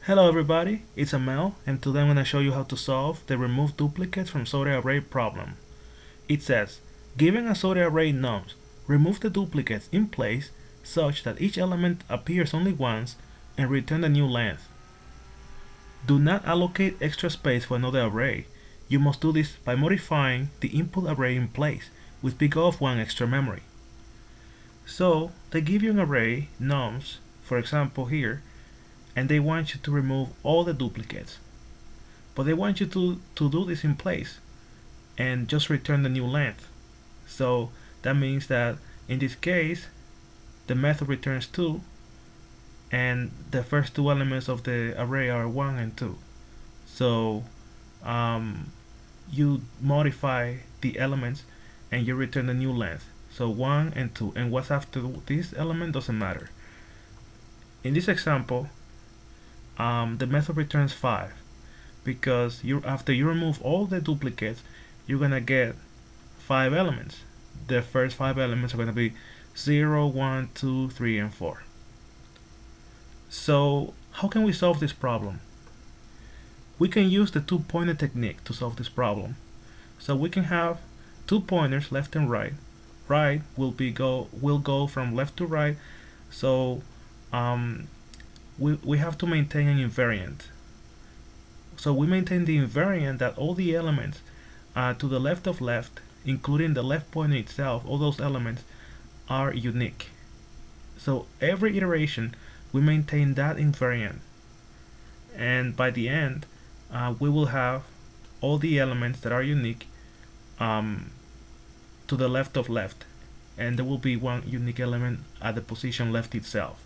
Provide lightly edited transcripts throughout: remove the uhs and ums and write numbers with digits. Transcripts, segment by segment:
Hello everybody, it's Amell, and today I'm going to show you how to solve the remove duplicates from sorted array problem. It says, given a sorted array nums, remove the duplicates in place such that each element appears only once and return the new length. Do not allocate extra space for another array. You must do this by modifying the input array in place with big O of 1 extra memory. So, they give you an array, nums, for example here, and they want you to remove all the duplicates. But they want you to do this in place and just return the new length. So that means that in this case, the method returns 2 and the first two elements of the array are 1 and 2. So you modify the elements and you return the new length. So 1 and 2, and what's after this element doesn't matter. In this example, the method returns 5 because after you remove all the duplicates, you're gonna get 5 elements. The first 5 elements are gonna be 0, 1, 2, 3, and 4. So how can we solve this problem? We can use the two-pointer technique to solve this problem. So we can have 2 pointers, left and right. Right will go from left to right. So we have to maintain an invariant. So we maintain the invariant that all the elements to the left of left, including the left pointer itself, all those elements are unique. So every iteration we maintain that invariant, and by the end we will have all the elements that are unique to the left of left, and there will be one unique element at the position left itself.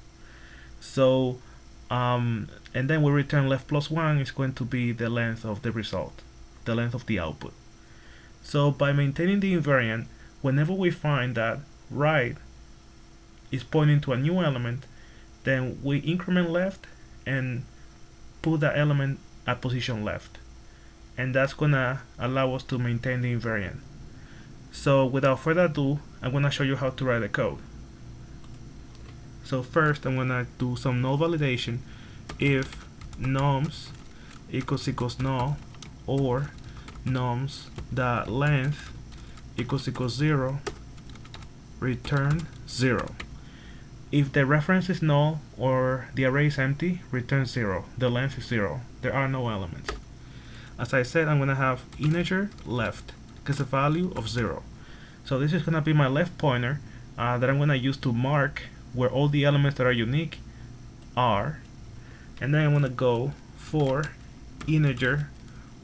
So and then we return left plus 1 is going to be the length of the result, the length of the output. So by maintaining the invariant, whenever we find that right is pointing to a new element, then we increment left and put that element at position left, and that's gonna allow us to maintain the invariant. So without further ado, I'm gonna show you how to write the code. So first I'm gonna do some null validation. If nums equals null, or nums dot length equals 0, return 0. If the reference is null or the array is empty, return 0. The length is 0. There are no elements. As I said, I'm gonna have integer left gets a value of 0. So this is gonna be my left pointer that I'm gonna use to mark where all the elements that are unique are, and then I'm gonna go for integer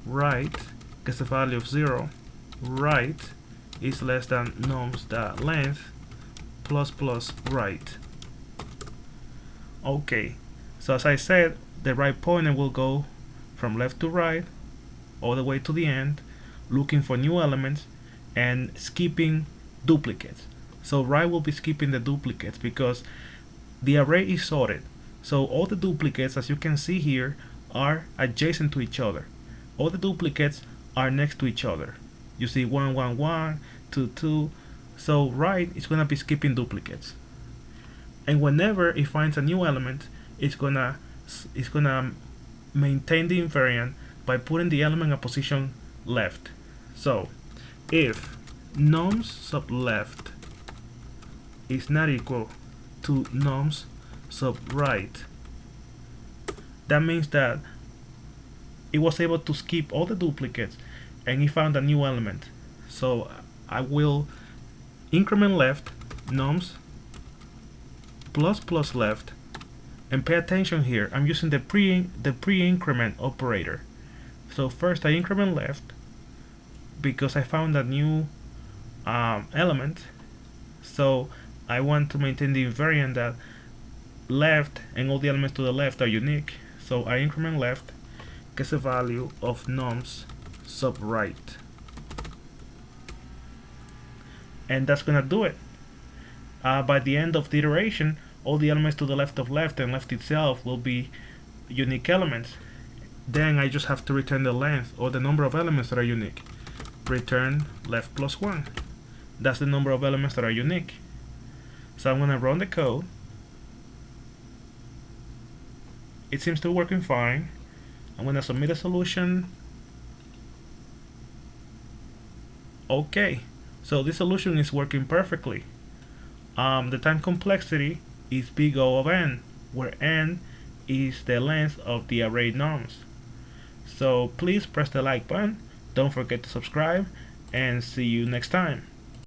right gets a value of 0. Right is less than nums.length plus right. Okay, so as I said, the right pointer will go from left to right all the way to the end, looking for new elements and skipping duplicates. So right will be skipping the duplicates because the array is sorted. So all the duplicates, as you can see here, are adjacent to each other. All the duplicates are next to each other. You see 1, 1, 1, 2, 2. So right is gonna be skipping duplicates. And whenever it finds a new element, it's gonna maintain the invariant by putting the element at position left. So if nums sub left is not equal to nums sub right, that means that it was able to skip all the duplicates and it found a new element. So I will increment left nums plus left, and pay attention here, I'm using the pre-increment operator. So first I increment left because I found a new element. So I want to maintain the invariant that left and all the elements to the left are unique. So I increment left gets a value of nums sub right, and that's gonna do it. By the end of the iteration, all the elements to the left of left and left itself will be unique elements. Then I just have to return the length or the number of elements that are unique. Return left plus 1. That's the number of elements that are unique. So I'm going to run the code, it seems to be working fine. I'm gonna submit a solution. Okay, so this solution is working perfectly. The time complexity is big O of n, where n is the length of the array norms. So please press the like button, don't forget to subscribe, and see you next time.